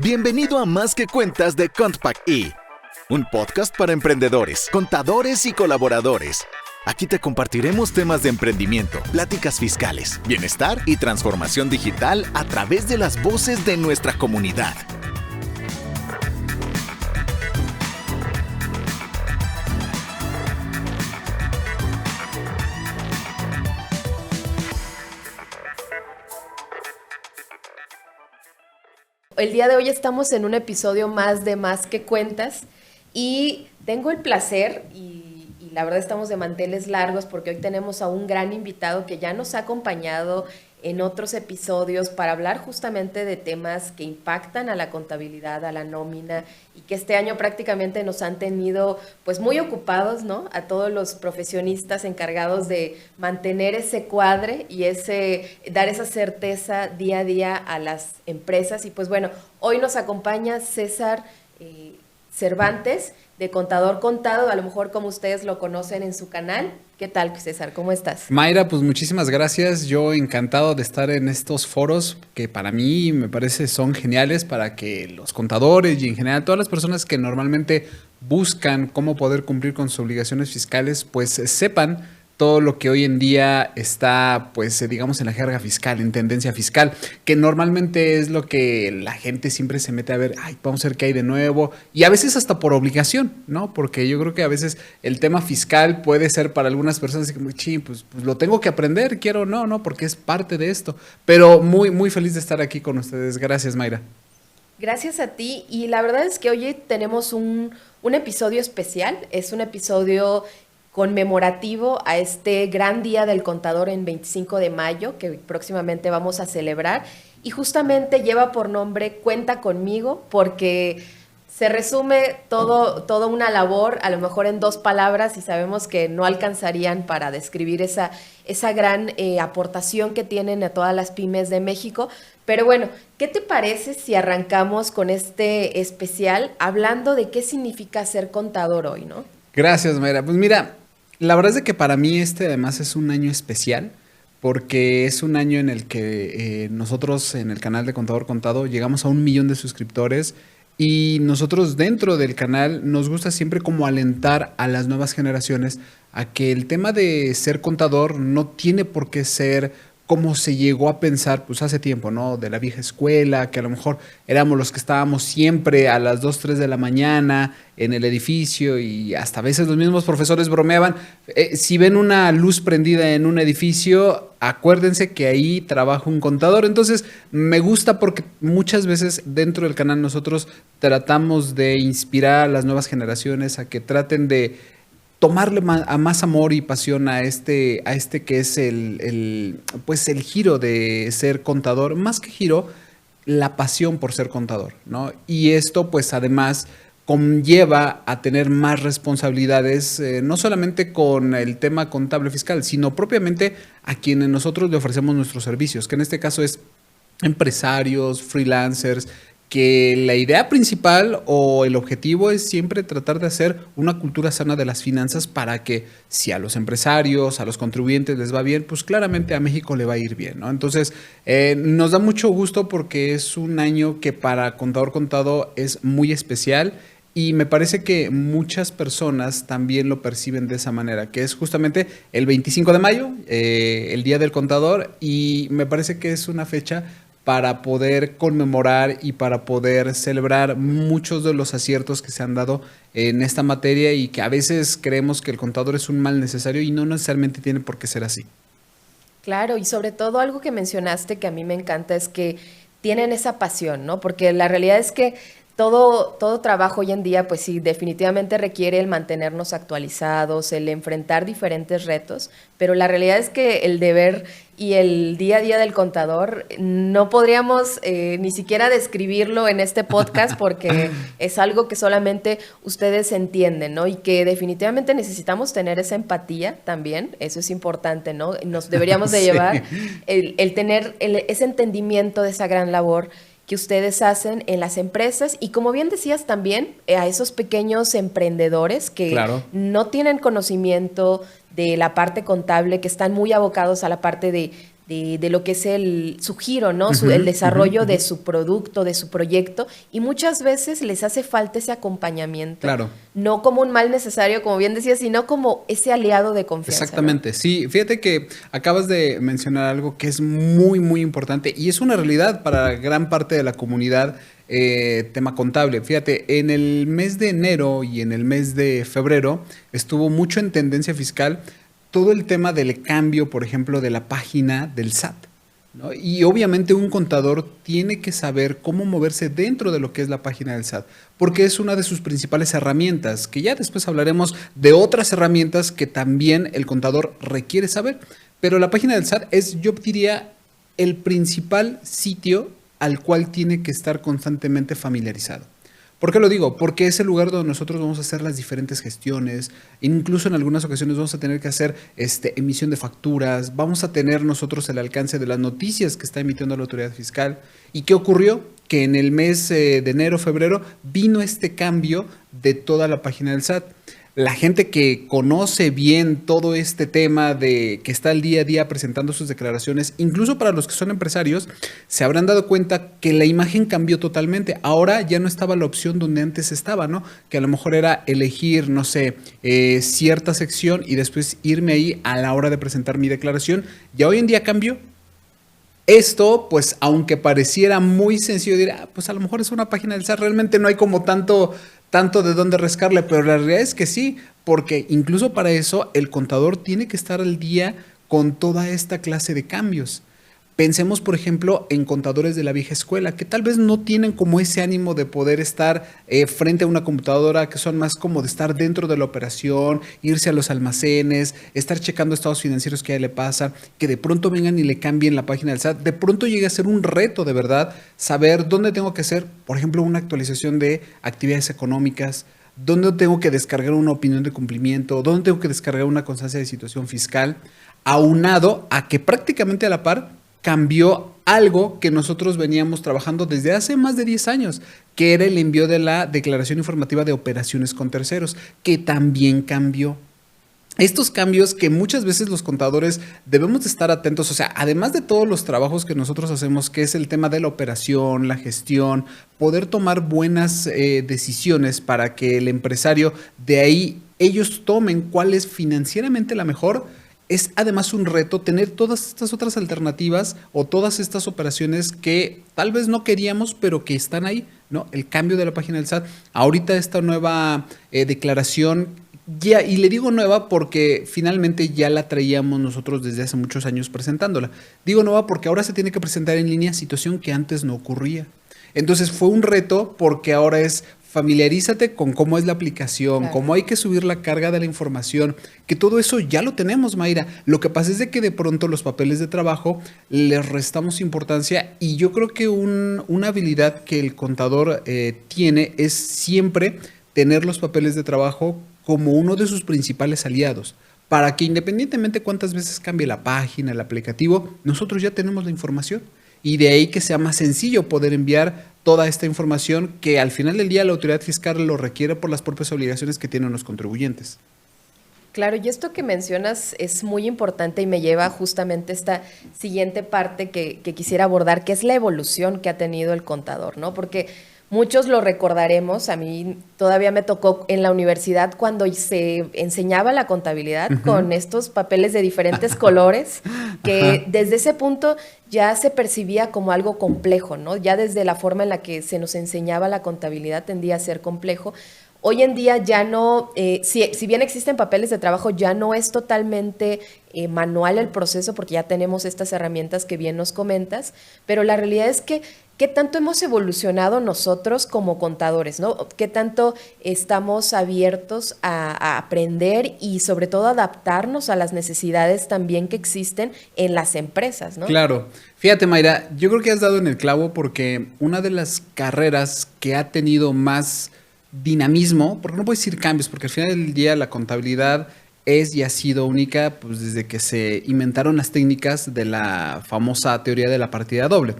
Bienvenido a Más que Cuentas de Contpac-E, un podcast para emprendedores, contadores y colaboradores. Aquí te compartiremos temas de emprendimiento, pláticas fiscales, bienestar y transformación digital a través de las voces de nuestra comunidad. El día de hoy estamos en un episodio más de Más que Cuentas y tengo el placer y la verdad estamos de manteles largos porque hoy tenemos a un gran invitado que ya nos ha acompañado en otros episodios para hablar justamente de temas que impactan a la contabilidad, a la nómina y que este año prácticamente nos han tenido pues muy ocupados, ¿no? A todos los profesionistas encargados de mantener ese cuadre y dar esa certeza día a día a las empresas. Y pues bueno, hoy nos acompaña César Cervantes, de Contador Contado, a lo mejor como ustedes lo conocen en su canal. ¿Qué tal, César? ¿Cómo estás? Mayra, pues muchísimas gracias. Yo encantado de estar en estos foros que para mí me parece son geniales para que los contadores y en general todas las personas que normalmente buscan cómo poder cumplir con sus obligaciones fiscales, pues sepan todo lo que hoy en día está, pues digamos, en la jerga fiscal, en tendencia fiscal, que normalmente es lo que la gente siempre se mete a ver, ay, vamos a ver qué hay de nuevo, y a veces hasta por obligación, ¿no? Porque yo creo que a veces el tema fiscal puede ser para algunas personas como, pues lo tengo que aprender, quiero o no, no, porque es parte de esto. Pero muy, muy feliz de estar aquí con ustedes. Gracias, Mayra. Gracias a ti, y la verdad es que hoy tenemos un episodio especial, es un episodio conmemorativo a este gran día del contador en 25 de mayo, que próximamente vamos a celebrar, y justamente lleva por nombre Cuenta Conmigo, porque se resume toda una labor, a lo mejor en 2 palabras, y sabemos que no alcanzarían para describir esa gran aportación que tienen a todas las pymes de México. Pero bueno, ¿qué te parece si arrancamos con este especial hablando de qué significa ser contador hoy, ¿no? Gracias, Mayra. Pues mira, la verdad es de que para mí además es un año especial porque es un año en el que nosotros en el canal de Contador Contado llegamos a 1 millón de suscriptores y nosotros dentro del canal nos gusta siempre como alentar a las nuevas generaciones a que el tema de ser contador no tiene por qué ser como se llegó a pensar pues hace tiempo, ¿no? De la vieja escuela, que a lo mejor éramos los que estábamos siempre a las 2, 3 de la mañana en el edificio y hasta a veces los mismos profesores bromeaban. Si ven una luz prendida en un edificio, acuérdense que ahí trabaja un contador. Entonces me gusta porque muchas veces dentro del canal nosotros tratamos de inspirar a las nuevas generaciones a que traten de tomarle más amor y pasión a este que es pues el giro de ser contador, más que giro, la pasión por ser contador, ¿no? Y esto pues además conlleva a tener más responsabilidades, no solamente con el tema contable fiscal, sino propiamente a quienes nosotros le ofrecemos nuestros servicios, que en este caso es empresarios, freelancers, que la idea principal o el objetivo es siempre tratar de hacer una cultura sana de las finanzas para que si a los empresarios, a los contribuyentes les va bien, pues claramente a México le va a ir bien, ¿no? Entonces, nos da mucho gusto porque es un año que para Contador Contado es muy especial y me parece que muchas personas también lo perciben de esa manera, que es justamente el 25 de mayo, el Día del Contador, y me parece que es una fecha para poder conmemorar y para poder celebrar muchos de los aciertos que se han dado en esta materia y que a veces creemos que el contador es un mal necesario y no necesariamente tiene por qué ser así. Claro, y sobre todo algo que mencionaste que a mí me encanta es que tienen esa pasión, ¿no? Porque la realidad es que todo trabajo hoy en día, pues sí, definitivamente requiere el mantenernos actualizados, el enfrentar diferentes retos, pero la realidad es que el deber y el día a día del contador no podríamos ni siquiera describirlo en este podcast porque es algo que solamente ustedes entienden, ¿no? Y que definitivamente necesitamos tener esa empatía también, eso es importante, ¿no? Nos deberíamos de llevar el tener ese entendimiento de esa gran labor que ustedes hacen en las empresas y como bien decías también a esos pequeños emprendedores que no tienen conocimiento de la parte contable, que están muy abocados a la parte de de lo que es su giro, ¿no? El desarrollo de su producto, de su proyecto, y muchas veces les hace falta ese acompañamiento. Claro. No como un mal necesario, como bien decías, sino como ese aliado de confianza. Exactamente, ¿no? sí. Fíjate que acabas de mencionar algo que es muy, muy importante y es una realidad para gran parte de la comunidad, tema contable. Fíjate, en el mes de enero y en el mes de febrero estuvo mucho en tendencia fiscal todo el tema del cambio, por ejemplo, de la página del SAT, ¿no? Y obviamente un contador tiene que saber cómo moverse dentro de lo que es la página del SAT, porque es una de sus principales herramientas, que ya después hablaremos de otras herramientas que también el contador requiere saber. Pero la página del SAT es, yo diría, el principal sitio al cual tiene que estar constantemente familiarizado. ¿Por qué lo digo? Porque es el lugar donde nosotros vamos a hacer las diferentes gestiones, incluso en algunas ocasiones vamos a tener que hacer emisión de facturas, vamos a tener nosotros el alcance de las noticias que está emitiendo la autoridad fiscal. ¿Y qué ocurrió? Que en el mes de enero, febrero, vino este cambio de toda la página del SAT. La gente que conoce bien todo este tema de que está al día a día presentando sus declaraciones, incluso para los que son empresarios, se habrán dado cuenta que la imagen cambió totalmente. Ahora ya no estaba la opción donde antes estaba, ¿no? Que a lo mejor era elegir, no sé, cierta sección y después irme ahí a la hora de presentar mi declaración. Ya hoy en día cambió. Esto, pues, aunque pareciera muy sencillo, dirá, pues a lo mejor es una página del SAT, realmente no hay como tanto de dónde rascarle, pero la realidad es que sí, porque incluso para eso el contador tiene que estar al día con toda esta clase de cambios. Pensemos, por ejemplo, en contadores de la vieja escuela, que tal vez no tienen como ese ánimo de poder estar frente a una computadora, que son más como de estar dentro de la operación, irse a los almacenes, estar checando estados financieros que ya le pasa, que de pronto vengan y le cambien la página del SAT. De pronto llega a ser un reto, de verdad, saber dónde tengo que hacer, por ejemplo, una actualización de actividades económicas, dónde tengo que descargar una opinión de cumplimiento, dónde tengo que descargar una constancia de situación fiscal, aunado a que prácticamente a la par cambió algo que nosotros veníamos trabajando desde hace más de 10 años, que era el envío de la declaración informativa de operaciones con terceros, que también cambió. Estos cambios que muchas veces los contadores debemos de estar atentos, o sea, además de todos los trabajos que nosotros hacemos, que es el tema de la operación, la gestión, poder tomar buenas decisiones para que el empresario de ahí ellos tomen cuál es financieramente la mejor. Es además un reto tener todas estas otras alternativas o todas estas operaciones que tal vez no queríamos, pero que están ahí, ¿no? El cambio de la página del SAT, ahorita esta nueva declaración, ya, y le digo nueva porque finalmente ya la traíamos nosotros desde hace muchos años presentándola. Digo nueva porque ahora se tiene que presentar en línea, situación que antes no ocurría. Entonces fue un reto porque ahora es familiarízate con cómo es la aplicación, claro, cómo hay que subir la carga de la información, que todo eso ya lo tenemos, Mayra. Lo que pasa es de que de pronto los papeles de trabajo les restamos importancia y yo creo que una habilidad que el contador tiene es siempre tener los papeles de trabajo como uno de sus principales aliados, para que independientemente cuántas veces cambie la página, el aplicativo, nosotros ya tenemos la información. Y de ahí que sea más sencillo poder enviar toda esta información que al final del día la autoridad fiscal lo requiere por las propias obligaciones que tienen los contribuyentes. Claro, y esto que mencionas es muy importante y me lleva justamente a esta siguiente parte que quisiera abordar, que es la evolución que ha tenido el contador, ¿no? Porque muchos lo recordaremos, a mí todavía me tocó en la universidad cuando se enseñaba la contabilidad con estos papeles de diferentes colores, que desde ese punto ya se percibía como algo complejo, ¿no? Ya desde la forma en la que se nos enseñaba la contabilidad tendía a ser complejo. Hoy en día ya no, si bien existen papeles de trabajo, ya no es totalmente manual el proceso porque ya tenemos estas herramientas que bien nos comentas, pero la realidad es que ¿qué tanto hemos evolucionado nosotros como contadores, ¿no? ¿Qué tanto estamos abiertos a aprender y sobre todo adaptarnos a las necesidades también que existen en las empresas, ¿no? Claro. Fíjate, Mayra, yo creo que has dado en el clavo porque una de las carreras que ha tenido más dinamismo, porque no puedo decir cambios, porque al final del día la contabilidad es y ha sido única pues desde que se inventaron las técnicas de la famosa teoría de la partida doble.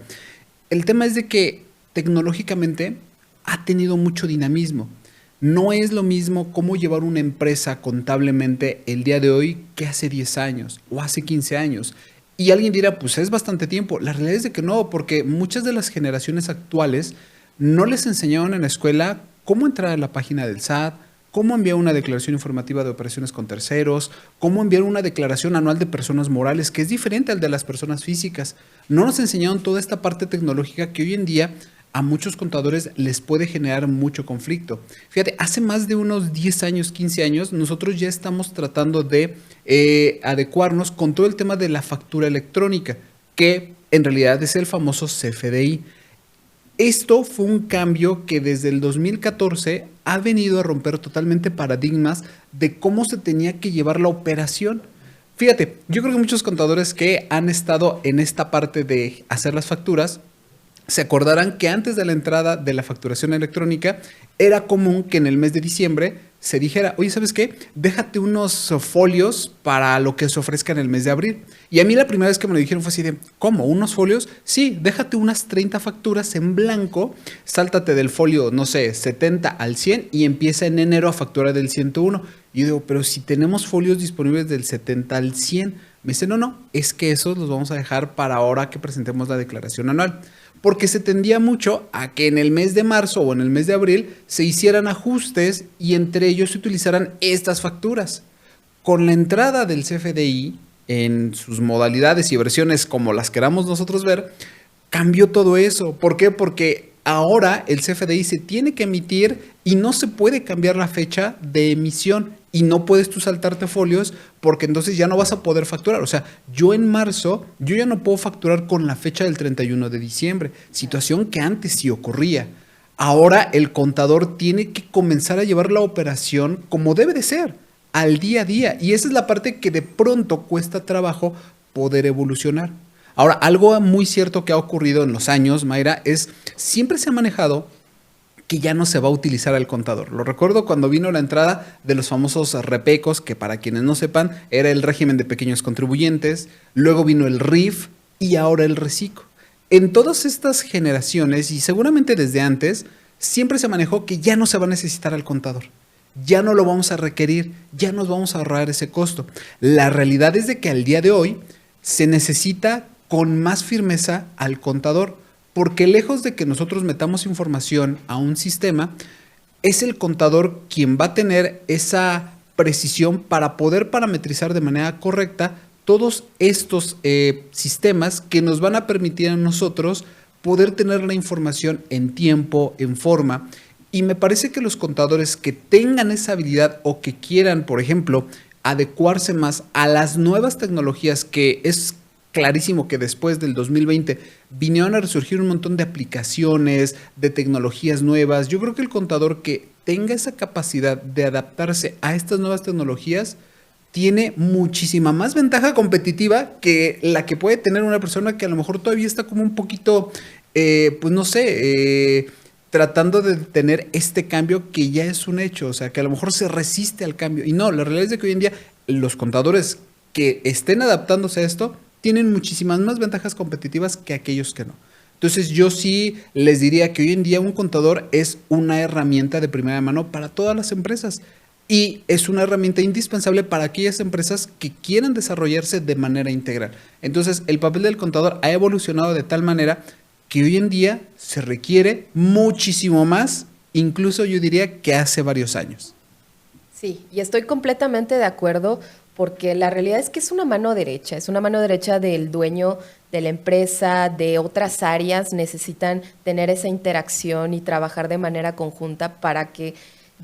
El tema es de que tecnológicamente ha tenido mucho dinamismo. No es lo mismo cómo llevar una empresa contablemente el día de hoy que hace 10 años o hace 15 años. Y alguien dirá, pues es bastante tiempo. La realidad es de que no, porque muchas de las generaciones actuales no les enseñaron en la escuela cómo entrar a la página del SAT, cómo enviar una declaración informativa de operaciones con terceros, cómo enviar una declaración anual de personas morales, que es diferente al de las personas físicas. No nos enseñaron toda esta parte tecnológica que hoy en día a muchos contadores les puede generar mucho conflicto. Fíjate, hace más de unos 10 años, 15 años, nosotros ya estamos tratando de adecuarnos con todo el tema de la factura electrónica, que en realidad es el famoso CFDI. Esto fue un cambio que desde el 2014 ha venido a romper totalmente paradigmas de cómo se tenía que llevar la operación. Fíjate, yo creo que muchos contadores que han estado en esta parte de hacer las facturas se acordarán que antes de la entrada de la facturación electrónica era común que en el mes de diciembre se dijera, oye, ¿sabes qué? Déjate unos folios para lo que se ofrezca en el mes de abril. Y a mí la primera vez que me lo dijeron fue así de, ¿cómo? ¿Unos folios? Sí, déjate unas 30 facturas en blanco, sáltate del folio, no sé, 70 al 100 y empieza en enero a facturar del 101. Y yo digo, pero si tenemos folios disponibles del 70 al 100. Me dice, no, es que esos los vamos a dejar para ahora que presentemos la declaración anual. Porque se tendía mucho a que en el mes de marzo o en el mes de abril se hicieran ajustes y entre ellos se utilizaran estas facturas. Con la entrada del CFDI en sus modalidades y versiones como las queramos nosotros ver, cambió todo eso. ¿Por qué? Porque ahora el CFDI se tiene que emitir y no se puede cambiar la fecha de emisión. Y no puedes tú saltarte folios porque entonces ya no vas a poder facturar. O sea, yo en marzo, yo ya no puedo facturar con la fecha del 31 de diciembre. Situación que antes sí ocurría. Ahora el contador tiene que comenzar a llevar la operación como debe de ser, al día a día. Y esa es la parte que de pronto cuesta trabajo poder evolucionar. Ahora, algo muy cierto que ha ocurrido en los años, Mayra, es siempre se ha manejado que ya no se va a utilizar al contador. Lo recuerdo cuando vino la entrada de los famosos repecos, que para quienes no sepan, era el régimen de pequeños contribuyentes, luego vino el RIF y ahora el reciclo. En todas estas generaciones, y seguramente desde antes, siempre se manejó que ya no se va a necesitar al contador. Ya no lo vamos a requerir, ya nos vamos a ahorrar ese costo. La realidad es de que al día de hoy se necesita con más firmeza al contador, porque lejos de que nosotros metamos información a un sistema, es el contador quien va a tener esa precisión para poder parametrizar de manera correcta todos estos sistemas que nos van a permitir a nosotros poder tener la información en tiempo, en forma. Y me parece que los contadores que tengan esa habilidad o que quieran, por ejemplo, adecuarse más a las nuevas tecnologías, que es clarísimo que después del 2020 vinieron a resurgir un montón de aplicaciones, de tecnologías nuevas. Yo creo que el contador que tenga esa capacidad de adaptarse a estas nuevas tecnologías tiene muchísima más ventaja competitiva que la que puede tener una persona que a lo mejor todavía está como un poquito, pues no sé, tratando de tener este cambio que ya es un hecho. O sea, que a lo mejor se resiste al cambio. Y no, la realidad es de que hoy en día los contadores que estén adaptándose a esto tienen muchísimas más ventajas competitivas que aquellos que no. Entonces yo sí les diría que hoy en día un contador es una herramienta de primera mano para todas las empresas y es una herramienta indispensable para aquellas empresas que quieran desarrollarse de manera integral. Entonces el papel del contador ha evolucionado de tal manera que hoy en día se requiere muchísimo más, incluso yo diría que hace varios años. Sí, y estoy completamente de acuerdo, porque la realidad es que es una mano derecha del dueño de la empresa, de otras áreas, necesitan tener esa interacción y trabajar de manera conjunta para que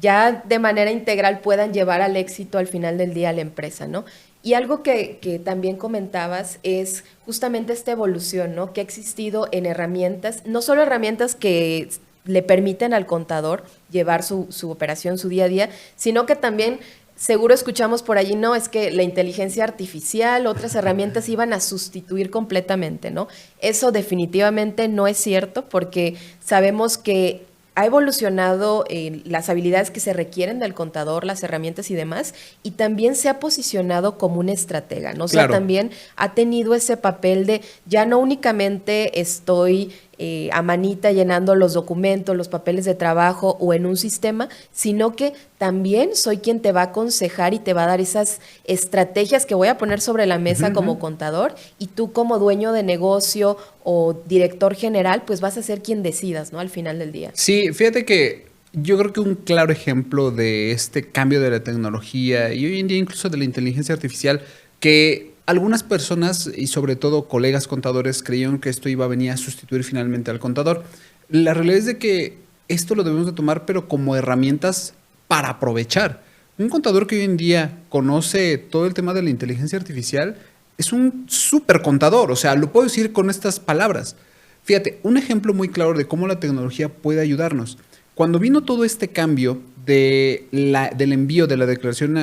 ya de manera integral puedan llevar al éxito al final del día a la empresa, ¿no? Y algo que también comentabas es justamente esta evolución, ¿no? Que ha existido en herramientas, no solo herramientas que le permiten al contador llevar su operación, su día a día, sino que también seguro escuchamos por allí, no, es que la inteligencia artificial, otras herramientas iban a sustituir completamente, ¿no? Eso definitivamente no es cierto, porque sabemos que ha evolucionado las habilidades que se requieren del contador, las herramientas y demás, y también se ha posicionado como un estratega, ¿no? O sea, claro, también ha tenido ese papel de ya no únicamente estoy a manita llenando los documentos, los papeles de trabajo o en un sistema, sino que también soy quien te va a aconsejar y te va a dar esas estrategias que voy a poner sobre la mesa como contador, y tú como dueño de negocio o director general, pues vas a ser quien decidas, ¿no? Al final del día. Sí, fíjate que yo creo que un claro ejemplo de este cambio de la tecnología y hoy en día incluso de la inteligencia artificial, que algunas personas y sobre todo colegas contadores creyeron que esto iba a venir a sustituir finalmente al contador. La realidad es de que esto lo debemos de tomar pero como herramientas para aprovechar. Un contador que hoy en día conoce todo el tema de la inteligencia artificial es un súper contador, o sea, lo puedo decir con estas palabras. Fíjate, un ejemplo muy claro de cómo la tecnología puede ayudarnos. Cuando vino todo este cambio del envío de la declaración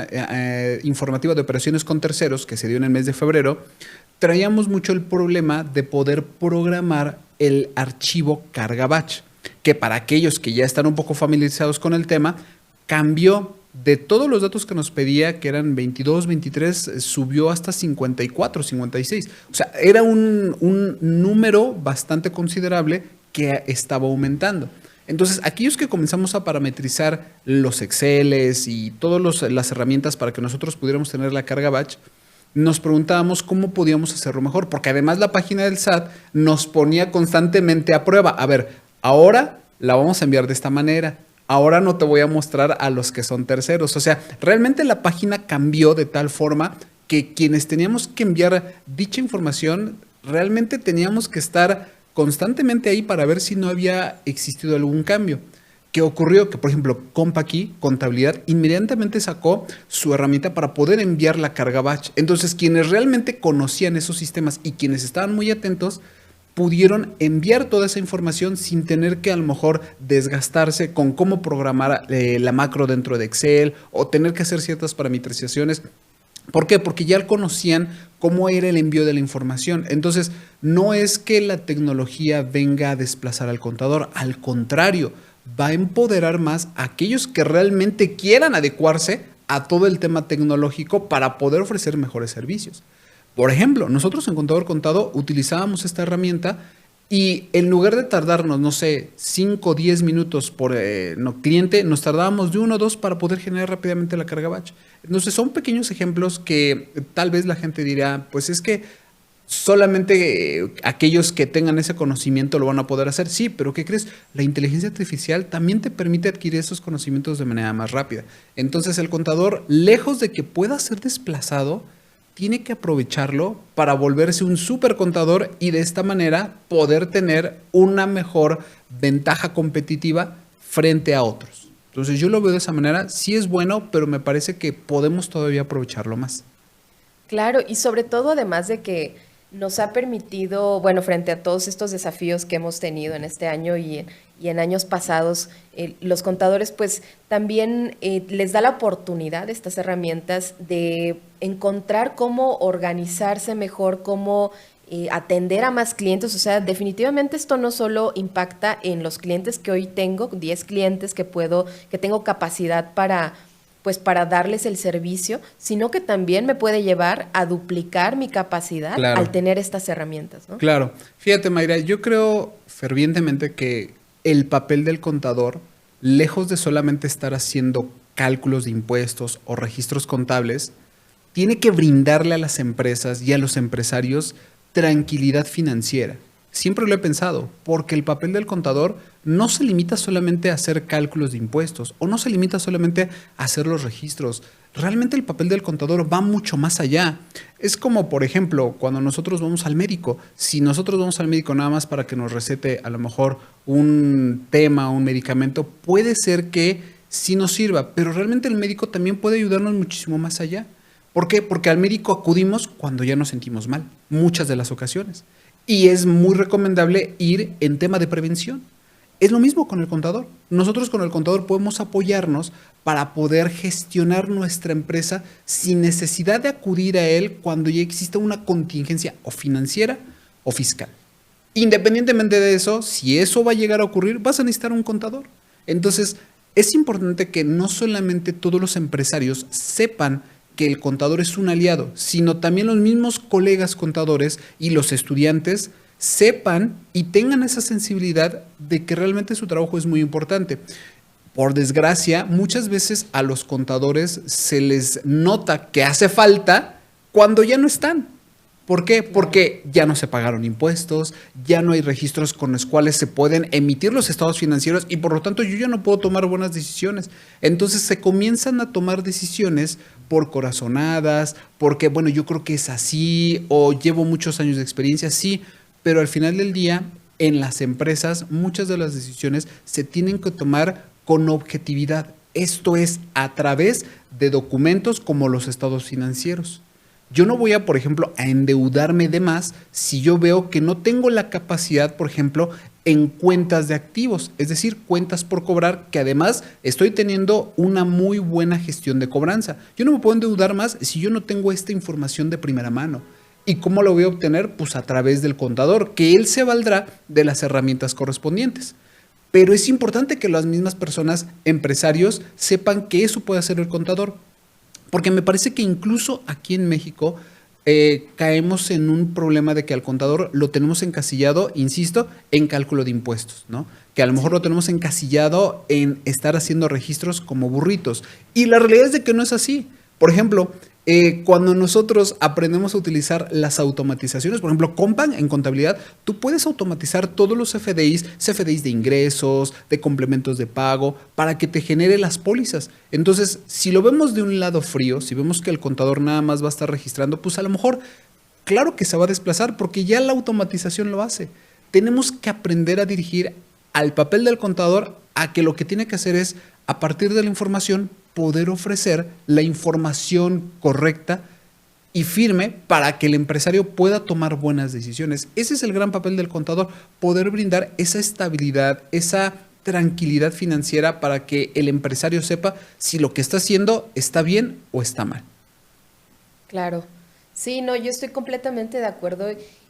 informativa de operaciones con terceros, que se dio en el mes de febrero, traíamos mucho el problema de poder programar el archivo carga batch, que para aquellos que ya están un poco familiarizados con el tema, cambió de todos los datos que nos pedía, que eran 22, 23, subió hasta 54, 56. O sea, era un número bastante considerable que estaba aumentando. Entonces, aquellos que comenzamos a parametrizar los Exceles y todas las herramientas para que nosotros pudiéramos tener la carga batch, nos preguntábamos cómo podíamos hacerlo mejor, porque además la página del SAT nos ponía constantemente a prueba. A ver, ahora la vamos a enviar de esta manera. Ahora no te voy a mostrar a los que son terceros. O sea, realmente la página cambió de tal forma que quienes teníamos que enviar dicha información, realmente teníamos que estar constantemente ahí para ver si no había existido algún cambio. ¿Qué ocurrió? Que, por ejemplo, CompAqui, Contabilidad, inmediatamente sacó su herramienta para poder enviar la carga batch. Entonces, quienes realmente conocían esos sistemas y quienes estaban muy atentos, pudieron enviar toda esa información sin tener que a lo mejor desgastarse con cómo programar la macro dentro de Excel o tener que hacer ciertas parametrizaciones. ¿Por qué? Porque ya conocían cómo era el envío de la información. Entonces, no es que la tecnología venga a desplazar al contador, al contrario, va a empoderar más a aquellos que realmente quieran adecuarse a todo el tema tecnológico para poder ofrecer mejores servicios. Por ejemplo, nosotros en Contador Contado utilizábamos esta herramienta y en lugar de tardarnos, no sé, 5 o 10 minutos por cliente, nos tardábamos de 1 o 2 para poder generar rápidamente la carga batch. Entonces son pequeños ejemplos que tal vez la gente dirá, pues es que solamente aquellos que tengan ese conocimiento lo van a poder hacer. Sí, pero ¿qué crees? La inteligencia artificial también te permite adquirir esos conocimientos de manera más rápida. Entonces el contador, lejos de que pueda ser desplazado, tiene que aprovecharlo para volverse un súper contador y de esta manera poder tener una mejor ventaja competitiva frente a otros. Entonces yo lo veo de esa manera, sí es bueno, pero me parece que podemos todavía aprovecharlo más. Claro, y sobre todo además de que nos ha permitido, bueno, frente a todos estos desafíos que hemos tenido en este año y en años pasados, los contadores pues también les da la oportunidad estas herramientas de encontrar cómo organizarse mejor, cómo atender a más clientes. O sea, definitivamente esto no solo impacta en los clientes que hoy tengo, 10 clientes que tengo capacidad para darles el servicio, sino que también me puede llevar a duplicar mi capacidad al tener estas herramientas, ¿no? Claro. Fíjate, Mayra, yo creo fervientemente que el papel del contador, lejos de solamente estar haciendo cálculos de impuestos o registros contables, tiene que brindarle a las empresas y a los empresarios tranquilidad financiera. Siempre lo he pensado, porque el papel del contador no se limita solamente a hacer cálculos de impuestos o no se limita solamente a hacer los registros. Realmente el papel del contador va mucho más allá. Es como, por ejemplo, cuando nosotros vamos al médico. Si nosotros vamos al médico nada más para que nos recete a lo mejor un tema, un medicamento, puede ser que sí nos sirva, pero realmente el médico también puede ayudarnos muchísimo más allá. ¿Por qué? Porque al médico acudimos cuando ya nos sentimos mal, muchas de las ocasiones. Y es muy recomendable ir en tema de prevención. Es lo mismo con el contador. Nosotros con el contador podemos apoyarnos para poder gestionar nuestra empresa sin necesidad de acudir a él cuando ya exista una contingencia o financiera o fiscal. Independientemente de eso, si eso va a llegar a ocurrir, vas a necesitar un contador. Entonces, es importante que no solamente todos los empresarios sepan que el contador es un aliado, sino también los mismos colegas contadores y los estudiantes sepan y tengan esa sensibilidad de que realmente su trabajo es muy importante. Por desgracia, muchas veces a los contadores se les nota que hace falta cuando ya no están. ¿Por qué? Porque ya no se pagaron impuestos, ya no hay registros con los cuales se pueden emitir los estados financieros y por lo tanto yo ya no puedo tomar buenas decisiones. Entonces se comienzan a tomar decisiones por corazonadas, porque bueno, yo creo que es así o llevo muchos años de experiencia, sí, pero al final del día en las empresas muchas de las decisiones se tienen que tomar con objetividad. Esto es a través de documentos como los estados financieros. Yo no voy a, por ejemplo, a endeudarme de más si yo veo que no tengo la capacidad, por ejemplo, en cuentas de activos, es decir, cuentas por cobrar, que además estoy teniendo una muy buena gestión de cobranza. Yo no me puedo endeudar más si yo no tengo esta información de primera mano. ¿Y cómo lo voy a obtener? Pues a través del contador, que él se valdrá de las herramientas correspondientes. Pero es importante que las mismas personas, empresarios, sepan que eso puede hacer el contador. Porque me parece que incluso aquí en México caemos en un problema de que al contador lo tenemos encasillado, insisto, en cálculo de impuestos, ¿no? Que a lo mejor lo tenemos encasillado en estar haciendo registros como burritos. Y la realidad es de que no es así. Por ejemplo, cuando nosotros aprendemos a utilizar las automatizaciones, por ejemplo, Compan en contabilidad, tú puedes automatizar todos los CFDIs de ingresos, de complementos de pago, para que te genere las pólizas. Entonces, si lo vemos de un lado frío, si vemos que el contador nada más va a estar registrando, pues a lo mejor, claro que se va a desplazar porque ya la automatización lo hace. Tenemos que aprender a dirigir al papel del contador a que lo que tiene que hacer es, a partir de la información, poder ofrecer la información correcta y firme para que el empresario pueda tomar buenas decisiones. Ese es el gran papel del contador, poder brindar esa estabilidad, esa tranquilidad financiera para que el empresario sepa si lo que está haciendo está bien o está mal. Claro. Sí, no, yo estoy completamente de acuerdo.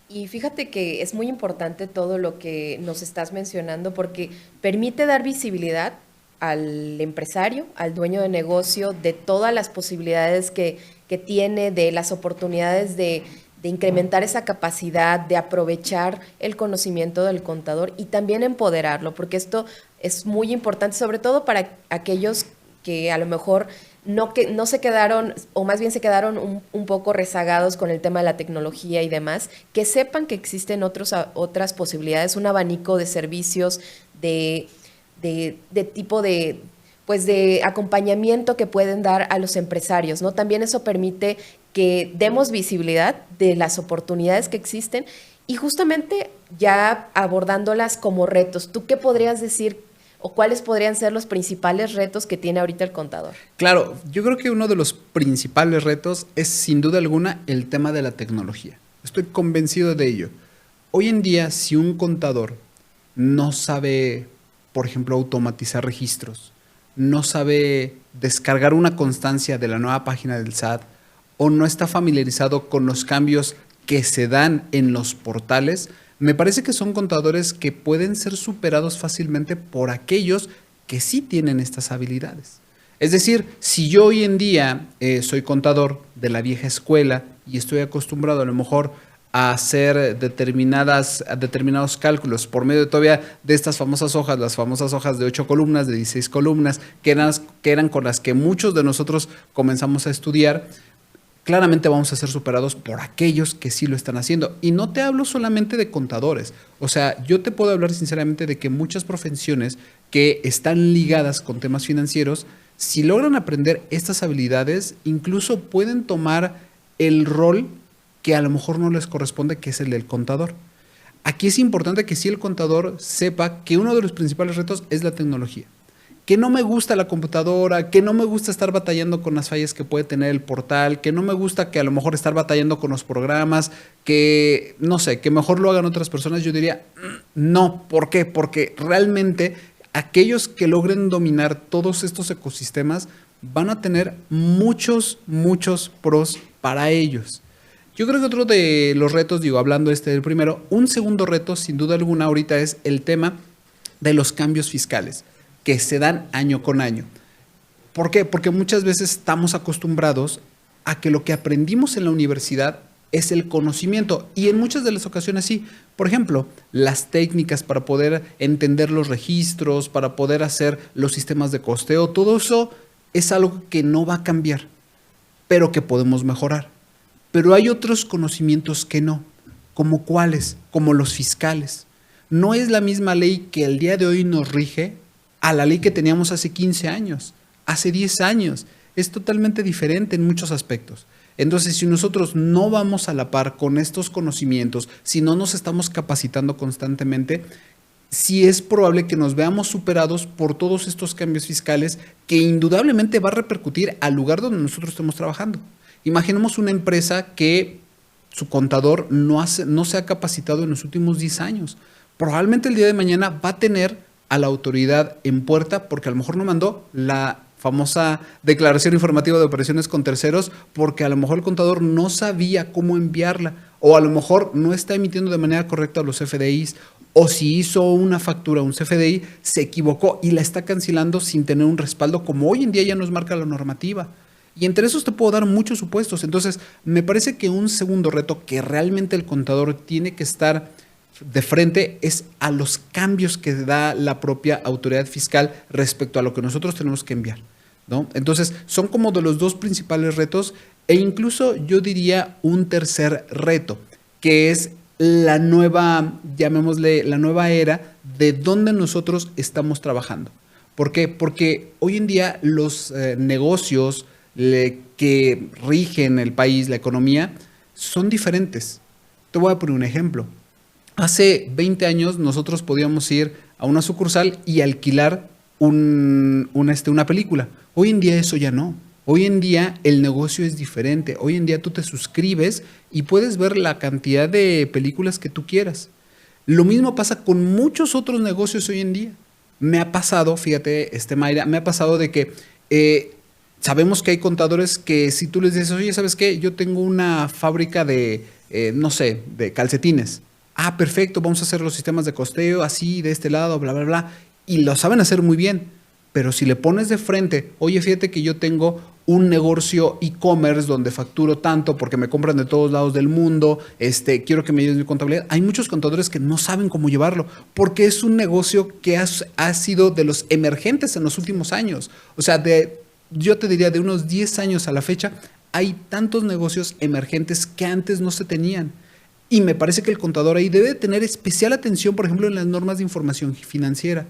Y fíjate que es muy importante todo lo que nos estás mencionando porque permite dar visibilidad al empresario, al dueño de negocio, de todas las posibilidades que tiene, de las oportunidades de incrementar esa capacidad, de aprovechar el conocimiento del contador y también empoderarlo, porque esto es muy importante, sobre todo para aquellos que a lo mejor no se quedaron, o más bien se quedaron un poco rezagados con el tema de la tecnología y demás, que sepan que existen otras posibilidades, un abanico de servicios, de tipo de, pues de acompañamiento que pueden dar a los empresarios, ¿no? También eso permite que demos visibilidad de las oportunidades que existen y justamente ya abordándolas como retos. ¿Tú qué podrías decir o cuáles podrían ser los principales retos que tiene ahorita el contador? Claro, yo creo que uno de los principales retos es sin duda alguna el tema de la tecnología. Estoy convencido de ello. Hoy en día, si un contador no sabe, por ejemplo, automatizar registros, no sabe descargar una constancia de la nueva página del SAT o no está familiarizado con los cambios que se dan en los portales, me parece que son contadores que pueden ser superados fácilmente por aquellos que sí tienen estas habilidades. Es decir, si yo hoy en día soy contador de la vieja escuela y estoy acostumbrado a lo mejor a hacer determinados cálculos por medio de todavía de estas famosas hojas, las famosas hojas de 8 columnas, de 16 columnas, que eran con las que muchos de nosotros comenzamos a estudiar, claramente vamos a ser superados por aquellos que sí lo están haciendo. Y no te hablo solamente de contadores. O sea, yo te puedo hablar sinceramente de que muchas profesiones que están ligadas con temas financieros, si logran aprender estas habilidades, incluso pueden tomar el rol que a lo mejor no les corresponde, que es el del contador. Aquí es importante que sí el contador sepa que uno de los principales retos es la tecnología. Que no me gusta la computadora, que no me gusta estar batallando con las fallas que puede tener el portal, que no me gusta que a lo mejor estar batallando con los programas, que no sé, que mejor lo hagan otras personas. Yo diría, no. ¿Por qué? Porque realmente aquellos que logren dominar todos estos ecosistemas van a tener muchos pros para ellos. Yo creo que otro de los retos, hablando del primero, un segundo reto, sin duda alguna, ahorita es el tema de los cambios fiscales que se dan año con año. ¿Por qué? Porque muchas veces estamos acostumbrados a que lo que aprendimos en la universidad es el conocimiento. Y en muchas de las ocasiones sí. Por ejemplo, las técnicas para poder entender los registros, para poder hacer los sistemas de costeo, todo eso es algo que no va a cambiar, pero que podemos mejorar. Pero hay otros conocimientos que no. ¿Como cuáles? Como los fiscales. No es la misma ley que el día de hoy nos rige a la ley que teníamos hace 15 años, hace 10 años. Es totalmente diferente en muchos aspectos. Entonces, si nosotros no vamos a la par con estos conocimientos, si no nos estamos capacitando constantemente, sí es probable que nos veamos superados por todos estos cambios fiscales que indudablemente va a repercutir al lugar donde nosotros estemos trabajando. Imaginemos una empresa que su contador no se ha capacitado en los últimos 10 años. Probablemente el día de mañana va a tener a la autoridad en puerta porque a lo mejor no mandó la famosa declaración informativa de operaciones con terceros porque a lo mejor el contador no sabía cómo enviarla o a lo mejor no está emitiendo de manera correcta los CFDIs o si hizo una factura, un CFDI, se equivocó y la está cancelando sin tener un respaldo como hoy en día ya nos marca la normativa. Y entre esos te puedo dar muchos supuestos. Entonces, me parece que un segundo reto que realmente el contador tiene que estar de frente es a los cambios que da la propia autoridad fiscal respecto a lo que nosotros tenemos que enviar, ¿no? Entonces, son como de los dos principales retos e incluso yo diría un tercer reto, que es la nueva, llamémosle, la nueva era de donde nosotros estamos trabajando. ¿Por qué? Porque hoy en día los negocios que rigen el país, la economía, son diferentes. Te voy a poner un ejemplo. Hace 20 años nosotros podíamos ir a una sucursal y alquilar una película. Hoy en día eso ya no. Hoy en día el negocio es diferente. Hoy en día tú te suscribes y puedes ver la cantidad de películas que tú quieras. Lo mismo pasa con muchos otros negocios hoy en día. Me ha pasado, fíjate, Mayra, me ha pasado de que sabemos que hay contadores que si tú les dices, oye, ¿sabes qué? Yo tengo una fábrica de, de calcetines. Ah, perfecto, vamos a hacer los sistemas de costeo así, de este lado, bla, bla, bla. Y lo saben hacer muy bien. Pero si le pones de frente, oye, fíjate que yo tengo un negocio e-commerce donde facturo tanto porque me compran de todos lados del mundo, quiero que me ayudes mi contabilidad. Hay muchos contadores que no saben cómo llevarlo porque es un negocio que ha sido de los emergentes en los últimos años. O sea, yo te diría de unos 10 años a la fecha, hay tantos negocios emergentes que antes no se tenían. Y me parece que el contador ahí debe tener especial atención, por ejemplo, en las normas de información financiera.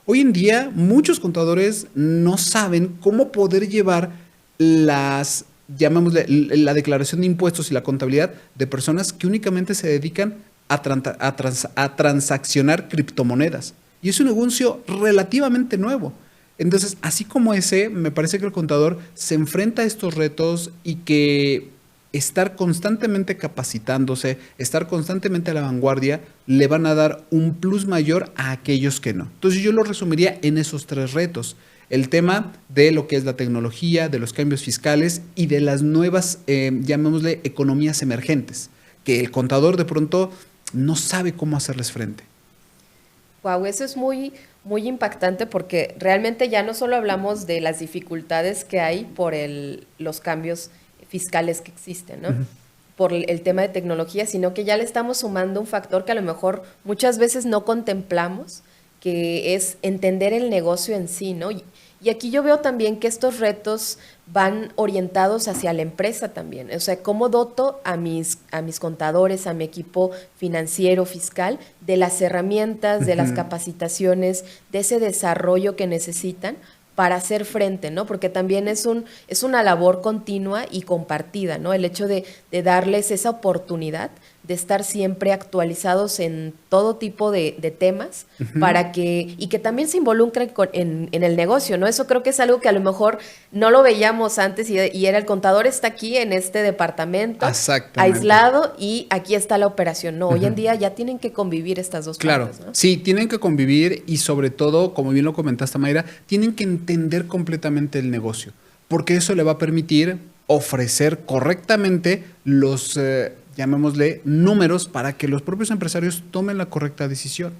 Hoy en día, muchos contadores no saben cómo poder llevar llamémosle, la declaración de impuestos y la contabilidad de personas que únicamente se dedican a transaccionar criptomonedas. Y es un negocio relativamente nuevo. Entonces, así como ese, me parece que el contador se enfrenta a estos retos y que estar constantemente capacitándose, estar constantemente a la vanguardia, le van a dar un plus mayor a aquellos que no. Entonces yo lo resumiría en esos 3 retos. El tema de lo que es la tecnología, de los cambios fiscales y de las nuevas, llamémosle, economías emergentes, que el contador de pronto no sabe cómo hacerles frente. Wow, eso es muy, muy impactante porque realmente ya no solo hablamos de las dificultades que hay por los cambios fiscales que existen, ¿no? Uh-huh. Por el tema de tecnología, sino que ya le estamos sumando un factor que a lo mejor muchas veces no contemplamos, que es entender el negocio en sí, ¿no? Y aquí yo veo también que estos retos van orientados hacia la empresa también. O sea, cómo doto a mis contadores, a mi equipo financiero, fiscal, de las herramientas, uh-huh, de las capacitaciones, de ese desarrollo que necesitan para hacer frente, ¿no? Porque también es una labor continua y compartida, ¿no? El hecho de darles esa oportunidad de estar siempre actualizados en todo tipo de temas, uh-huh, para que también se involucren en el negocio, ¿no? Eso creo que es algo que a lo mejor no lo veíamos antes y era el contador está aquí en este departamento, aislado, y aquí está la operación. No, uh-huh, hoy en día ya tienen que convivir estas dos partes, ¿no? Sí, tienen que convivir y sobre todo, como bien lo comentaste, Mayra, tienen que entender completamente el negocio, porque eso le va a permitir ofrecer correctamente los llamémosle números para que los propios empresarios tomen la correcta decisión.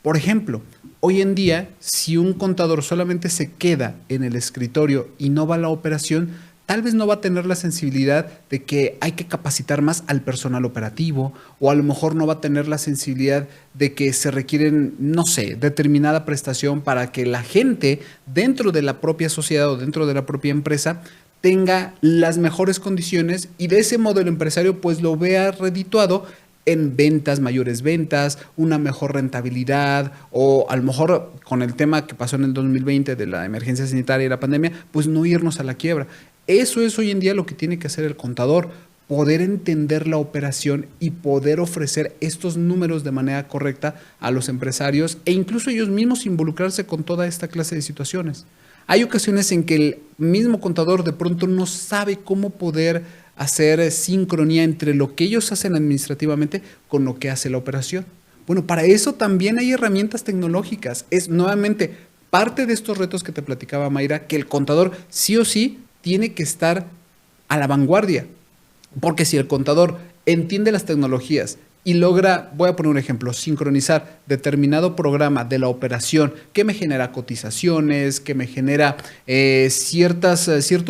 Por ejemplo, hoy en día, si un contador solamente se queda en el escritorio y no va a la operación, tal vez no va a tener la sensibilidad de que hay que capacitar más al personal operativo, o a lo mejor no va a tener la sensibilidad de que se requieren, no sé, determinada prestación para que la gente dentro de la propia sociedad o dentro de la propia empresa tenga las mejores condiciones, y de ese modo el empresario pues lo vea redituado en ventas, mayores ventas, una mejor rentabilidad, o a lo mejor con el tema que pasó en el 2020 de la emergencia sanitaria y la pandemia, pues no irnos a la quiebra. Eso es hoy en día lo que tiene que hacer el contador, poder entender la operación y poder ofrecer estos números de manera correcta a los empresarios, e incluso ellos mismos involucrarse con toda esta clase de situaciones. Hay ocasiones en que el mismo contador de pronto no sabe cómo poder hacer sincronía entre lo que ellos hacen administrativamente con lo que hace la operación. Bueno, para eso también hay herramientas tecnológicas. Es nuevamente parte de estos retos que te platicaba Mayra, que el contador sí o sí tiene que estar a la vanguardia. Porque si el contador entiende las tecnologías y logra, voy a poner un ejemplo, sincronizar determinado programa de la operación que me genera cotizaciones, que me genera ciertos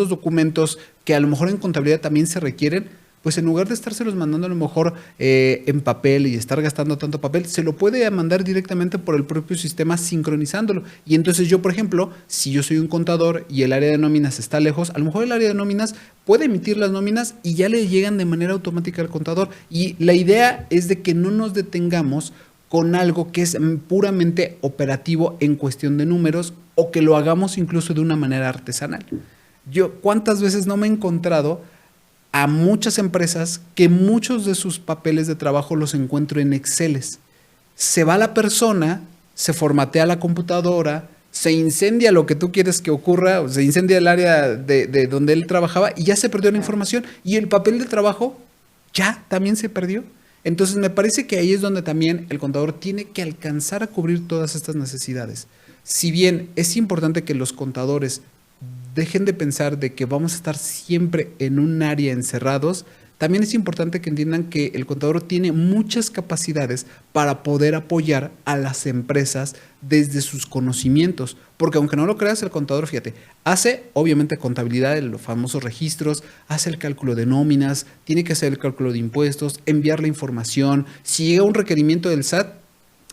documentos que a lo mejor en contabilidad también se requieren, pues en lugar de estárselos mandando a lo mejor en papel y estar gastando tanto papel, se lo puede mandar directamente por el propio sistema sincronizándolo. Y entonces yo, por ejemplo, si yo soy un contador y el área de nóminas está lejos, a lo mejor el área de nóminas puede emitir las nóminas y ya le llegan de manera automática al contador. Y la idea es de que no nos detengamos con algo que es puramente operativo en cuestión de números, o que lo hagamos incluso de una manera artesanal. Yo, ¿cuántas veces no me he encontrado a muchas empresas que muchos de sus papeles de trabajo los encuentro en Exceles? Se va la persona, se formatea la computadora, se incendia lo que tú quieres que ocurra, o se incendia el área de donde él trabajaba y ya se perdió la información, y el papel de trabajo ya también se perdió. Entonces me parece que ahí es donde también el contador tiene que alcanzar a cubrir todas estas necesidades. Si bien es importante que los contadores dejen de pensar de que vamos a estar siempre en un área encerrados, también es importante que entiendan que el contador tiene muchas capacidades para poder apoyar a las empresas desde sus conocimientos. Porque aunque no lo creas, el contador, fíjate, hace obviamente contabilidad de los famosos registros, hace el cálculo de nóminas, tiene que hacer el cálculo de impuestos, enviar la información. Si llega un requerimiento del SAT,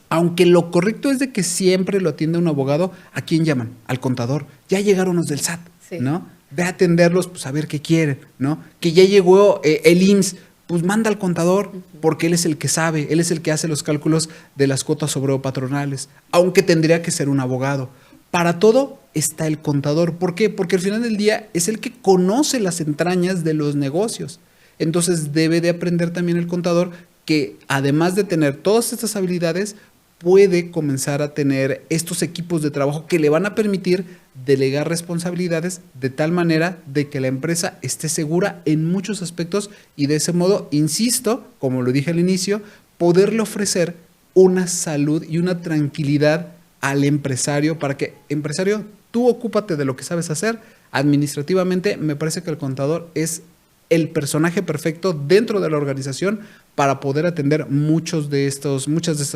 aunque lo correcto es de que siempre lo atienda un abogado, ¿a quién llaman? Al contador. Ya llegaron los del SAT, sí, ¿no? Ve a atenderlos, pues a ver qué quieren, ¿no? Que ya llegó el IMSS, pues manda al contador, porque él es el que sabe, él es el que hace los cálculos de las cuotas obrero-patronales, aunque tendría que ser un abogado. Para todo está el contador. ¿Por qué? Porque al final del día es el que conoce las entrañas de los negocios. Entonces debe de aprender también el contador que, además de tener todas estas habilidades, puede comenzar a tener estos equipos de trabajo que le van a permitir delegar responsabilidades de tal manera de que la empresa esté segura en muchos aspectos, y de ese modo, insisto, como lo dije al inicio, poderle ofrecer una salud y una tranquilidad al empresario para que, empresario, tú ocúpate de lo que sabes hacer. Administrativamente, me parece que el contador es el personaje perfecto dentro de la organización para poder atender muchas de estas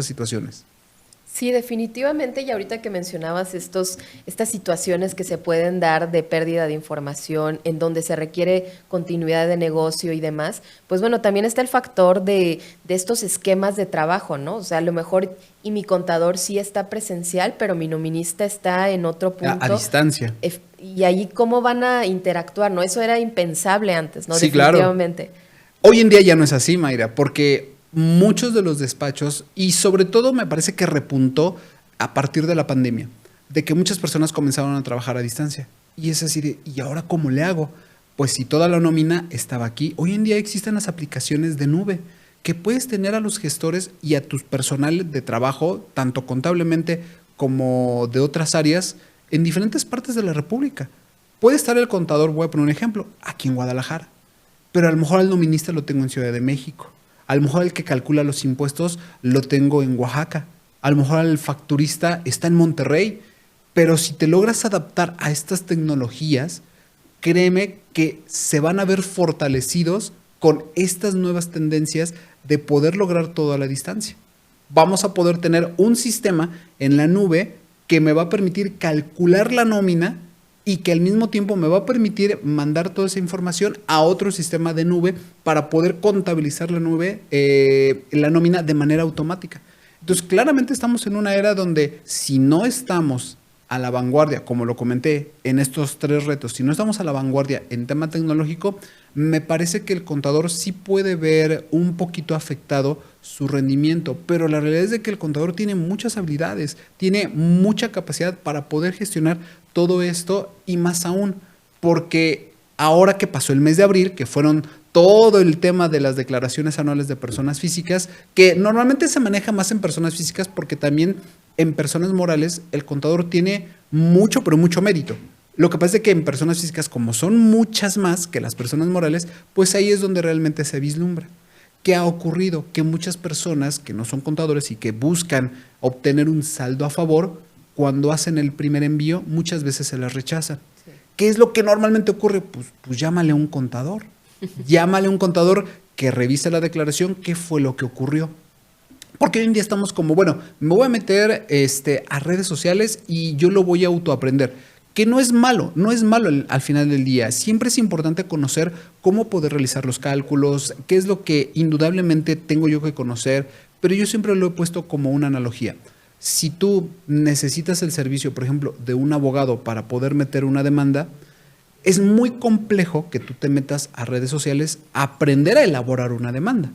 situaciones. Sí, definitivamente, y ahorita que mencionabas estas situaciones que se pueden dar de pérdida de información, en donde se requiere continuidad de negocio y demás, pues bueno, también está el factor de estos esquemas de trabajo, ¿no? O sea, a lo mejor, y mi contador sí está presencial, pero mi nominista está en otro punto. A distancia. Y ahí, ¿cómo van a interactuar? ¿No? Eso era impensable antes, ¿no? Sí, definitivamente. Claro. Hoy en día ya no es así, Mayra, porque muchos de los despachos, y sobre todo me parece que repuntó a partir de la pandemia, de que muchas personas comenzaron a trabajar a distancia. Y es así ¿y ahora cómo le hago? Pues si toda la nómina estaba aquí, hoy en día existen las aplicaciones de nube que puedes tener a los gestores y a tu personal de trabajo, tanto contablemente como de otras áreas, en diferentes partes de la República. Puede estar el contador, voy a poner un ejemplo, aquí en Guadalajara, pero a lo mejor al nominista lo tengo en Ciudad de México. A lo mejor el que calcula los impuestos lo tengo en Oaxaca. A lo mejor el facturista está en Monterrey. Pero si te logras adaptar a estas tecnologías, créeme que se van a ver fortalecidos con estas nuevas tendencias de poder lograr todo a la distancia. Vamos a poder tener un sistema en la nube que me va a permitir calcular la nómina y que al mismo tiempo me va a permitir mandar toda esa información a otro sistema de nube para poder contabilizar la nube, la nómina de manera automática. Entonces, claramente estamos en una era donde si no estamos a la vanguardia, como lo comenté en estos 3 retos, si no estamos a la vanguardia en tema tecnológico, me parece que el contador sí puede ver un poquito afectado su rendimiento, pero la realidad es de que el contador tiene muchas habilidades, tiene mucha capacidad para poder gestionar todo esto y más aún, porque ahora que pasó el mes de abril, que fueron todo el tema de las declaraciones anuales de personas físicas, que normalmente se maneja más en personas físicas porque también en personas morales el contador tiene mucho, pero mucho mérito. Lo que pasa es que en personas físicas, como son muchas más que las personas morales, pues ahí es donde realmente se vislumbra. ¿Qué ha ocurrido? Que muchas personas que no son contadores y que buscan obtener un saldo a favor, cuando hacen el primer envío, muchas veces se las rechazan. Sí. ¿Qué es lo que normalmente ocurre? Pues llámale a un contador. Llámale a un contador que revise la declaración, qué fue lo que ocurrió. Porque hoy en día estamos como, bueno, me voy a meter a redes sociales y yo lo voy a autoaprender. Que no es malo, no es malo al final del día. Siempre es importante conocer cómo poder realizar los cálculos, qué es lo que indudablemente tengo yo que conocer, pero yo siempre lo he puesto como una analogía. Si tú necesitas el servicio, por ejemplo, de un abogado para poder meter una demanda, es muy complejo que tú te metas a redes sociales a aprender a elaborar una demanda.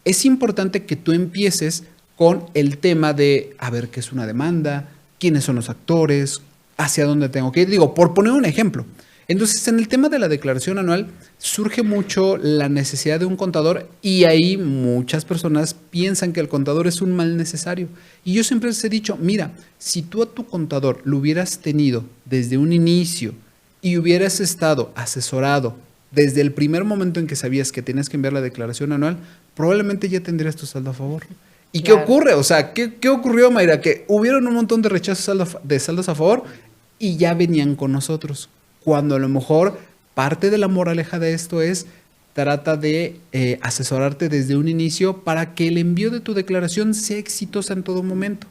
Es importante que tú empieces con el tema de a ver qué es una demanda, quiénes son los actores, hacia dónde tengo que ir. Digo, por poner un ejemplo. Entonces, en el tema de la declaración anual surge mucho la necesidad de un contador y ahí muchas personas piensan que el contador es un mal necesario. Y yo siempre les he dicho, mira, si tú a tu contador lo hubieras tenido desde un inicio y hubieras estado asesorado desde el primer momento en que sabías que tenías que enviar la declaración anual, probablemente ya tendrías tu saldo a favor. ¿Y claro, qué ocurre? O sea, ¿qué ocurrió, Mayra? Que hubieron un montón de rechazos de saldos a favor y ya venían con nosotros. Cuando a lo mejor parte de la moraleja de esto es, trata de asesorarte desde un inicio para que el envío de tu declaración sea exitosa en todo momento.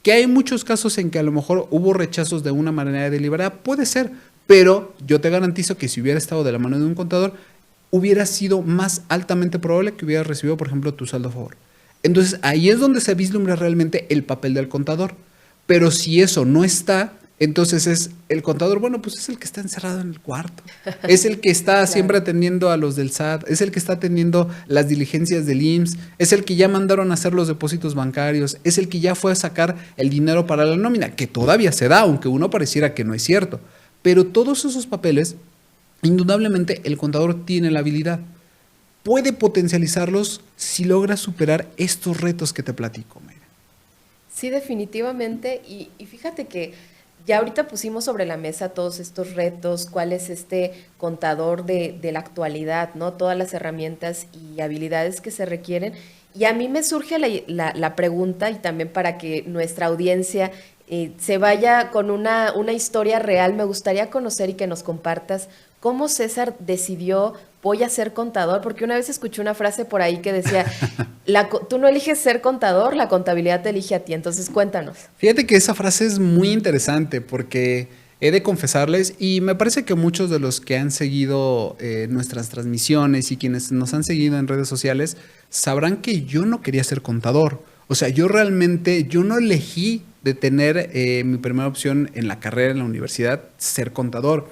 Que hay muchos casos en que a lo mejor hubo rechazos de una manera deliberada, puede ser, pero yo te garantizo que si hubiera estado de la mano de un contador, hubiera sido más altamente probable que hubieras recibido, por ejemplo, tu saldo a favor. Entonces, ahí es donde se vislumbra realmente el papel del contador. Pero si eso no está, entonces es el contador, bueno, pues es el que está encerrado en el cuarto. Es el que está claro, siempre atendiendo a los del SAT, es el que está atendiendo las diligencias del IMSS, es el que ya mandaron a hacer los depósitos bancarios, es el que ya fue a sacar el dinero para la nómina, que todavía se da, aunque uno pareciera que no es cierto. Pero todos esos papeles, indudablemente el contador tiene la habilidad. Puede potencializarlos si logra superar estos retos que te platico, Mayra. Sí, definitivamente. Y fíjate que ya ahorita pusimos sobre la mesa todos estos retos, cuál es este contador de la actualidad, ¿no? Todas las herramientas y habilidades que se requieren. Y a mí me surge la pregunta, y también para que nuestra audiencia se vaya con una historia real, me gustaría conocer y que nos compartas cómo César decidió voy a ser contador, porque una vez escuché una frase por ahí que decía, tú no eliges ser contador, la contabilidad te elige a ti. Entonces, cuéntanos. Fíjate que esa frase es muy interesante porque he de confesarles, y me parece que muchos de los que han seguido nuestras transmisiones y quienes nos han seguido en redes sociales sabrán que yo no quería ser contador. O sea, yo no elegí de tener mi primera opción en la carrera, en la universidad, ser contador.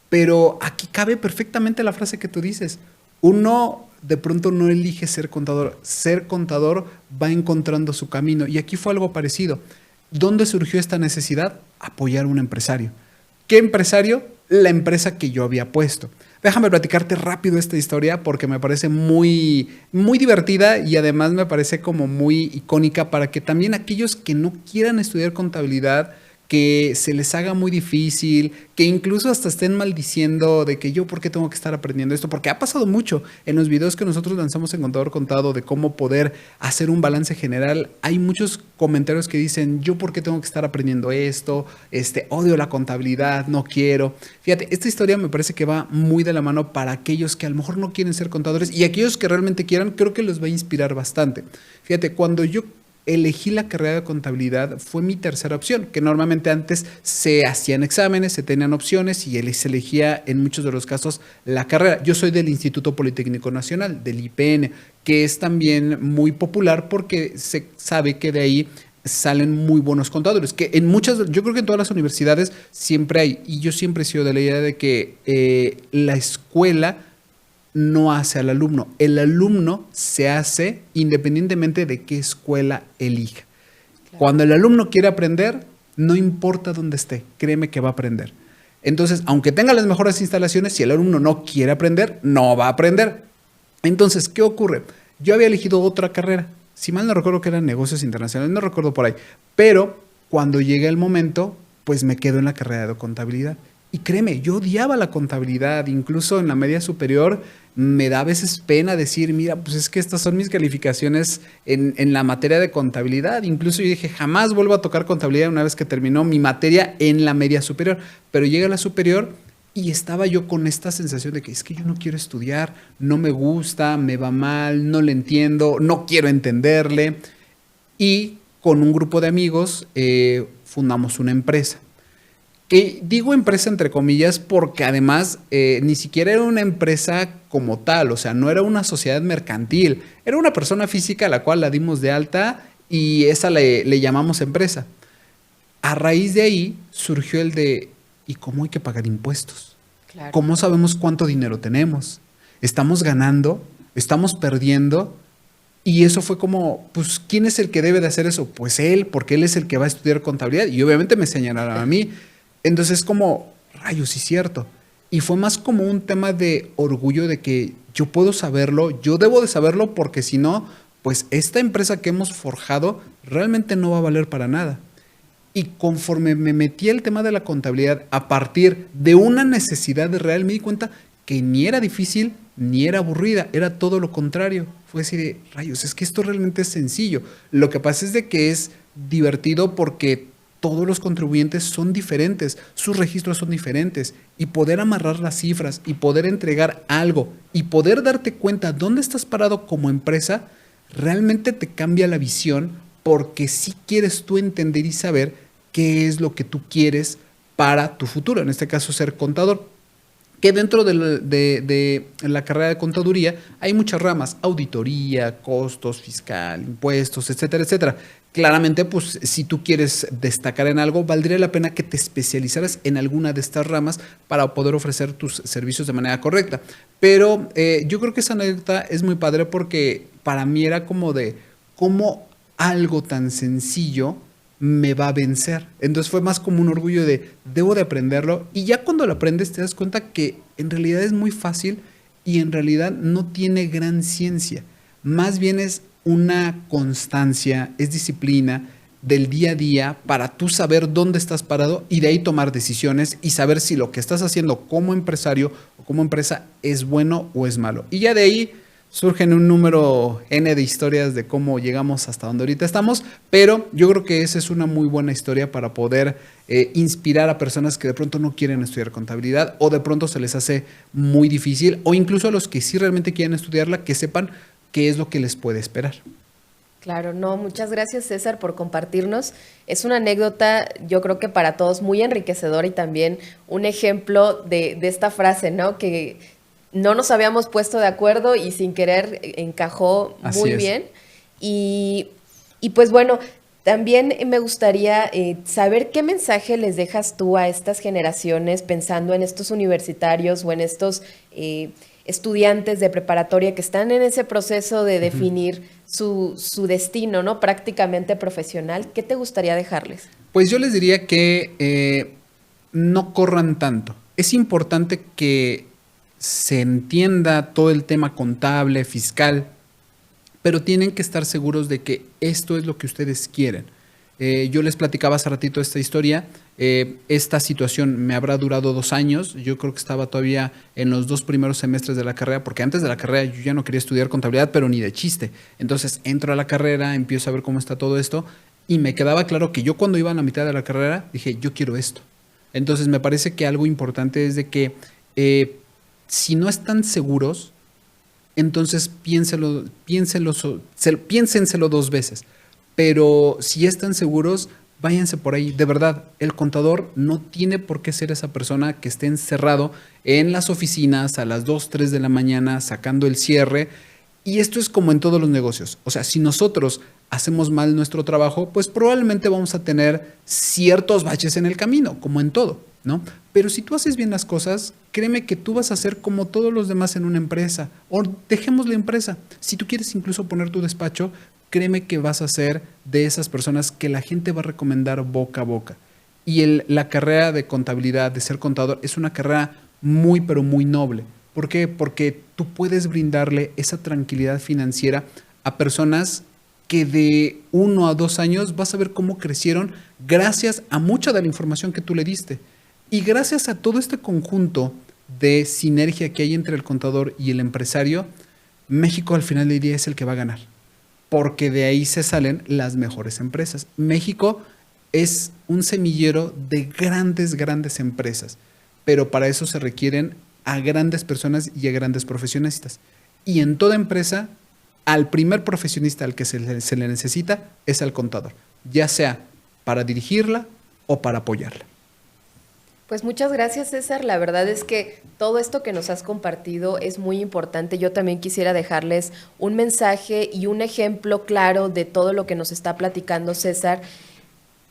Pero aquí cabe perfectamente la frase que tú dices. Uno de pronto no elige ser contador va encontrando su camino. Y aquí fue algo parecido. ¿Dónde surgió esta necesidad? Apoyar a un empresario. ¿Qué empresario? La empresa que yo había puesto. Déjame platicarte rápido esta historia porque me parece muy, muy divertida y además me parece como muy icónica para que también aquellos que no quieran estudiar contabilidad, que se les haga muy difícil, que incluso hasta estén maldiciendo de que yo por qué tengo que estar aprendiendo esto, porque ha pasado mucho en los videos que nosotros lanzamos en Contador Contado de cómo poder hacer un balance general. Hay muchos comentarios que dicen, yo por qué tengo que estar aprendiendo esto, odio la contabilidad, no quiero. Fíjate, esta historia me parece que va muy de la mano para aquellos que a lo mejor no quieren ser contadores y aquellos que realmente quieran, creo que los va a inspirar bastante. Fíjate, cuando yo elegí la carrera de contabilidad, fue mi tercera opción, que normalmente antes se hacían exámenes, se tenían opciones y se elegía en muchos de los casos la carrera. Yo soy del Instituto Politécnico Nacional, del IPN, que es también muy popular porque se sabe que de ahí salen muy buenos contadores, que en muchas, yo creo que en todas las universidades siempre hay, y yo siempre he sido de la idea de que la escuela no hace al alumno. El alumno se hace independientemente de qué escuela elija. Claro. Cuando el alumno quiere aprender, no importa dónde esté, créeme que va a aprender. Entonces, aunque tenga las mejores instalaciones, si el alumno no quiere aprender, no va a aprender. Entonces, ¿qué ocurre? Yo había elegido otra carrera. Si mal no recuerdo que eran negocios internacionales, no recuerdo por ahí. Pero cuando llega el momento, pues me quedo en la carrera de contabilidad. Y créeme, yo odiaba la contabilidad, incluso en la media superior me da a veces pena decir, mira, pues es que estas son mis calificaciones en la materia de contabilidad. Incluso yo dije, jamás vuelvo a tocar contabilidad una vez que terminó mi materia en la media superior. Pero llega a la superior y estaba yo con esta sensación de que es que yo no quiero estudiar, no me gusta, me va mal, no le entiendo, no quiero entenderle. Y con un grupo de amigos fundamos una empresa. Que digo empresa entre comillas porque además ni siquiera era una empresa como tal, o sea, no era una sociedad mercantil, era una persona física a la cual la dimos de alta y esa le llamamos empresa. A raíz de ahí surgió el de, ¿y cómo hay que pagar impuestos? Claro. ¿Cómo sabemos cuánto dinero tenemos? ¿Estamos ganando? ¿Estamos perdiendo? Y eso fue como, pues, ¿quién es el que debe de hacer eso? Pues él, porque él es el que va a estudiar contabilidad y obviamente me señalarán a mí. Entonces como, rayos, sí es cierto. Y fue más como un tema de orgullo de que yo puedo saberlo, yo debo de saberlo porque si no, pues esta empresa que hemos forjado realmente no va a valer para nada. Y conforme me metí al tema de la contabilidad a partir de una necesidad real, me di cuenta que ni era difícil ni era aburrida, era todo lo contrario. Fue así de, rayos, es que esto realmente es sencillo. Lo que pasa es de que es divertido porque todos los contribuyentes son diferentes, sus registros son diferentes y poder amarrar las cifras y poder entregar algo y poder darte cuenta dónde estás parado como empresa, realmente te cambia la visión porque sí quieres tú entender y saber qué es lo que tú quieres para tu futuro, en este caso ser contador. Que dentro de la carrera de contaduría hay muchas ramas, auditoría, costos, fiscal, impuestos, etcétera, etcétera. Claramente, pues si tú quieres destacar en algo, valdría la pena que te especializaras en alguna de estas ramas para poder ofrecer tus servicios de manera correcta. Pero yo creo que esa anécdota es muy padre porque para mí era como de cómo algo tan sencillo me va a vencer. Entonces fue más como un orgullo de debo de aprenderlo y ya cuando lo aprendes te das cuenta que en realidad es muy fácil y en realidad no tiene gran ciencia. Más bien es una constancia, es disciplina del día a día para tú saber dónde estás parado y de ahí tomar decisiones y saber si lo que estás haciendo como empresario o como empresa es bueno o es malo. Y ya de ahí surgen un número N de historias de cómo llegamos hasta donde ahorita estamos, pero yo creo que esa es una muy buena historia para poder inspirar a personas que de pronto no quieren estudiar contabilidad o de pronto se les hace muy difícil o incluso a los que sí realmente quieren estudiarla, que sepan qué es lo que les puede esperar. Claro, no, muchas gracias César por compartirnos. Es una anécdota, yo creo que para todos muy enriquecedora y también un ejemplo de esta frase, ¿no? Que no nos habíamos puesto de acuerdo y sin querer encajó muy bien. Y pues bueno, también me gustaría saber qué mensaje les dejas tú a estas generaciones pensando en estos universitarios o en estos estudiantes de preparatoria que están en ese proceso de definir su destino, ¿no? Prácticamente profesional. ¿Qué te gustaría dejarles? Pues yo les diría que no corran tanto. Es importante que se entienda todo el tema contable, fiscal, pero tienen que estar seguros de que esto es lo que ustedes quieren. Yo les platicaba hace ratito esta historia. Esta situación me habrá durado 2 años. Yo creo que estaba todavía en los 2 primeros semestres de la carrera, porque antes de la carrera yo ya no quería estudiar contabilidad, pero ni de chiste. Entonces entro a la carrera, empiezo a ver cómo está todo esto y me quedaba claro que yo cuando iba a la mitad de la carrera dije, yo quiero esto. Entonces me parece que algo importante es de que si no están seguros, entonces piénsenselo 2 veces. pero si están seguros, váyanse por ahí. De verdad, el contador no tiene por qué ser esa persona que esté encerrado en las oficinas a las 2, 3 de la mañana sacando el cierre. Y esto es como en todos los negocios. O sea, si nosotros hacemos mal nuestro trabajo, pues probablemente vamos a tener ciertos baches en el camino, como en todo, ¿no? Pero si tú haces bien las cosas, créeme que tú vas a ser como todos los demás en una empresa. O dejemos la empresa. Si tú quieres incluso poner tu despacho, créeme que vas a ser de esas personas que la gente va a recomendar boca a boca. Y la carrera de contabilidad, de ser contador, es una carrera muy, pero muy noble. ¿Por qué? Porque tú puedes brindarle esa tranquilidad financiera a personas que de 1 a 2 años vas a ver cómo crecieron gracias a mucha de la información que tú le diste. Y gracias a todo este conjunto de sinergia que hay entre el contador y el empresario, México al final del día es el que va a ganar. Porque de ahí se salen las mejores empresas. México es un semillero de grandes, grandes empresas. Pero para eso se requieren a grandes personas y a grandes profesionistas. Y en toda empresa, al primer profesionista al que se le necesita es al contador, ya sea para dirigirla o para apoyarla. Pues muchas gracias, César. La verdad es que todo esto que nos has compartido es muy importante. Yo también quisiera dejarles un mensaje y un ejemplo claro de todo lo que nos está platicando César.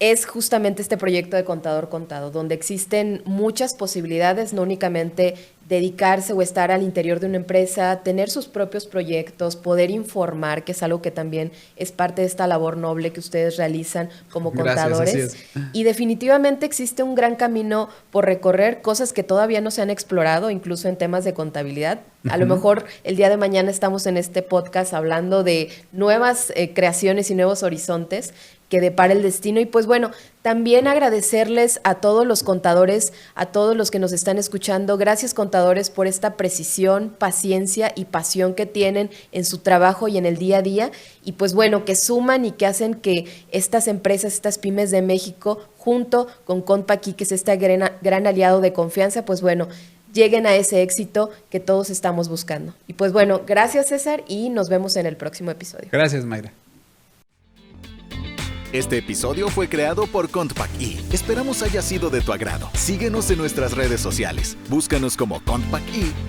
Es justamente este proyecto de Contador Contado, donde existen muchas posibilidades, no únicamente dedicarse o estar al interior de una empresa, tener sus propios proyectos, poder informar, que es algo que también es parte de esta labor noble que ustedes realizan como contadores. Gracias, así es. Y definitivamente existe un gran camino por recorrer, cosas que todavía no se han explorado, incluso en temas de contabilidad. A lo mejor el día de mañana estamos en este podcast hablando de nuevas creaciones y nuevos horizontes que depara el destino. Y pues bueno, también agradecerles a todos los contadores, a todos los que nos están escuchando. Gracias, contadores, por esta precisión, paciencia y pasión que tienen en su trabajo y en el día a día. Y pues bueno, que suman y que hacen que estas empresas, estas pymes de México, junto con Contpac, que es este gran aliado de confianza, pues bueno, lleguen a ese éxito que todos estamos buscando. Y pues bueno, gracias, César, y nos vemos en el próximo episodio. Gracias, Mayra. Este episodio fue creado por Contpac y esperamos haya sido de tu agrado. Síguenos en nuestras redes sociales, búscanos como Contpac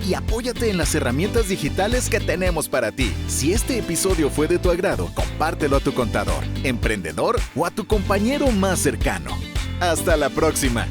y apóyate en las herramientas digitales que tenemos para ti. Si este episodio fue de tu agrado, compártelo a tu contador, emprendedor o a tu compañero más cercano. ¡Hasta la próxima!